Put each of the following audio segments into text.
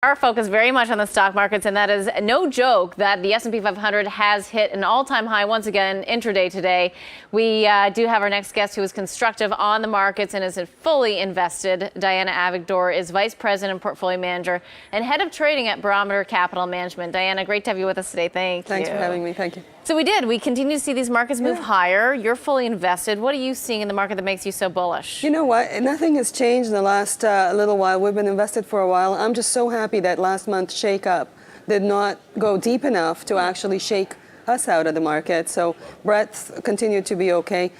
Our focus very much on the stock markets, and that is no joke that the S&P 500 has hit an all-time high once again intraday today. We do have our next guest who is constructive on the markets and is fully invested. Diana Avigdor is Vice President and Portfolio Manager and Head of Trading at Barometer Capital Management. Diana, great to have you with us today. Thanks for having me. Thank you. So we continue to see these markets move higher. You're fully invested. What are you seeing in the market that makes you so bullish? You know what? Nothing has changed in the last little while. We've been invested for a while. I'm just so happy that last month's shake-up did not go deep enough to actually shake us out of the market. So breadth continued to be okay.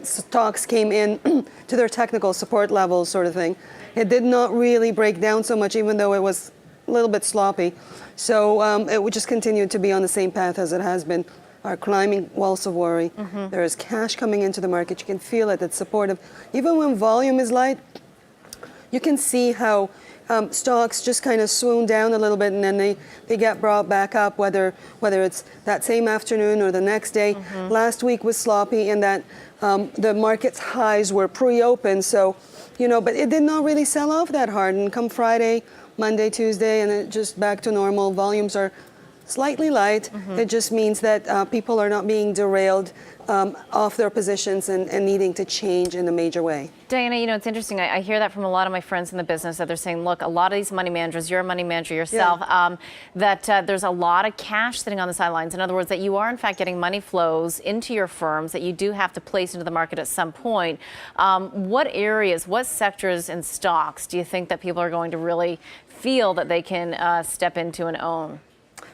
Stocks came in to their technical support levels, sort of thing. It did not really break down so much, even though it was a little bit sloppy. So it would just continue to be on the same path as it has been. Our climbing walls of worry. There is cash coming into the market. You can feel it. It's supportive. Even when volume is light, you can see how stocks just kind of swoon down a little bit, and then they get brought back up, whether it's that same afternoon or the next day. Last week was sloppy in that the market's highs were pre-open, so, but it did not really sell off that hard. And come Friday, Monday, Tuesday, and it just back to normal. Volumes are slightly light. It just means that people are not being derailed off their positions and needing to change in a major way. Diana, it's interesting. I hear that from a lot of my friends in the business that they're saying, look, a lot of these money managers, you're a money manager yourself, that there's a lot of cash sitting on the sidelines. In other words, that you are in fact getting money flows into your firms that you do have to place into the market at some point. What areas, what sectors and stocks do you think that people are going to really feel that they can step into and own?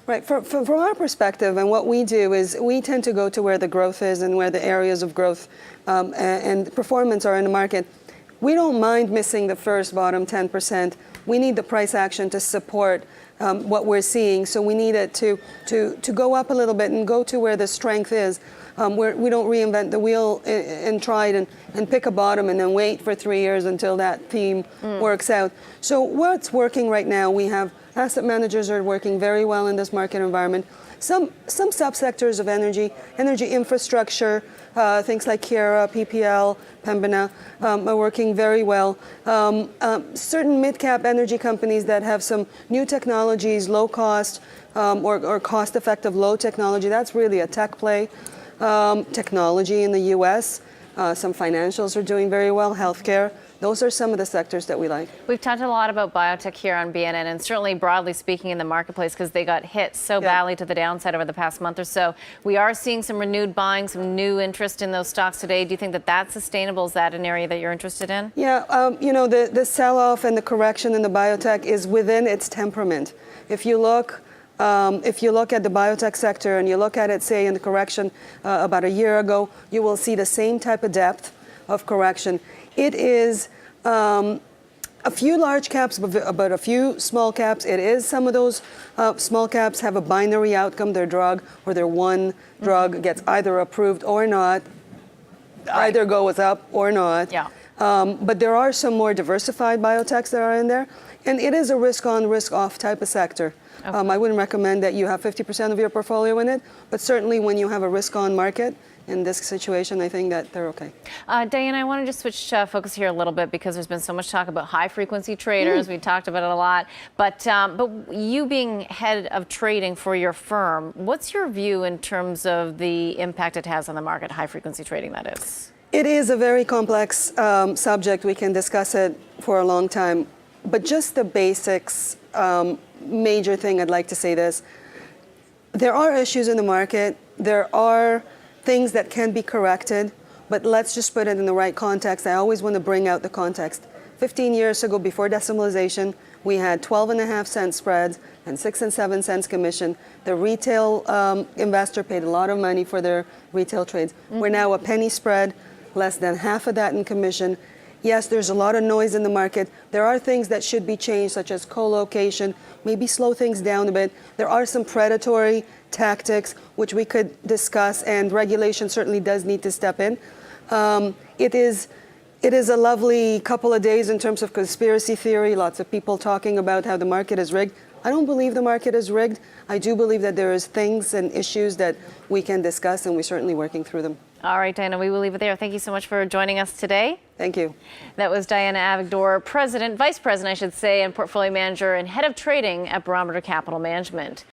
Right. From our perspective, and what we do is we tend to go to where the growth is and where the areas of growth and performance are in the market. We don't mind missing the first bottom 10%. We need the price action to support what we're seeing. So we need it to go up a little bit and go to where the strength is. We don't reinvent the wheel and try it and pick a bottom and then wait for 3 years until that theme works out. So what's working right now, we have asset managers are working very well in this market environment. Some subsectors of energy infrastructure, things like Kira, PPL, Pembina, are working very well. Certain mid-cap energy companies that have some new technologies, low cost or cost-effective low technology, that's really a tech play. Technology in the U.S., some financials are doing very well, healthcare. Those are some of the sectors that we like. We've talked a lot about biotech here on BNN, and certainly broadly speaking in the marketplace, because they got hit so badly to the downside over the past month or so. We are seeing some renewed buying, some new interest in those stocks today. Do you think that that's sustainable? Is that an area that you're interested in? Yeah, the sell-off and the correction in the biotech is within its temperament. If you look at the biotech sector and you look at it, say, in the correction about a year ago, you will see the same type of depth of correction. It is a few large caps, but a few small caps. It is some of those small caps have a binary outcome. Their drug or their one drug gets either approved or not, either goes up or not. Yeah. But there are some more diversified biotechs that are in there. And it is a risk-on, risk-off type of sector. Okay. I wouldn't recommend that you have 50% of your portfolio in it, but certainly when you have a risk-on market, in this situation, I think that they're okay. Diana, I want to just switch focus here a little bit because there's been so much talk about high-frequency traders. We talked about it a lot. But you being head of trading for your firm, what's your view in terms of the impact it has on the market, high-frequency trading, that is? It is a very complex subject. We can discuss it for a long time. But just the basics, major thing I'd like to say this. There are issues in the market. There are things that can be corrected, but let's just put it in the right context. I always want to bring out the context. 15 years ago, before decimalization, we had 12.5-cent spreads and 6 and 7 cents commission. The retail investor paid a lot of money for their retail trades. We're now a penny spread, less than half of that in commission. Yes, there's a lot of noise in the market. There are things that should be changed, such as co-location, maybe slow things down a bit. There are some predatory tactics, which we could discuss, and regulation certainly does need to step in. It is a lovely couple of days in terms of conspiracy theory, lots of people talking about how the market is rigged. I don't believe the market is rigged. I do believe that there is things and issues that we can discuss, and we're certainly working through them. All right, Diana, we will leave it there. Thank you so much for joining us today. Thank you. That was Diana Avigdor, Vice President, I should say, and Portfolio Manager and Head of Trading at Barometer Capital Management.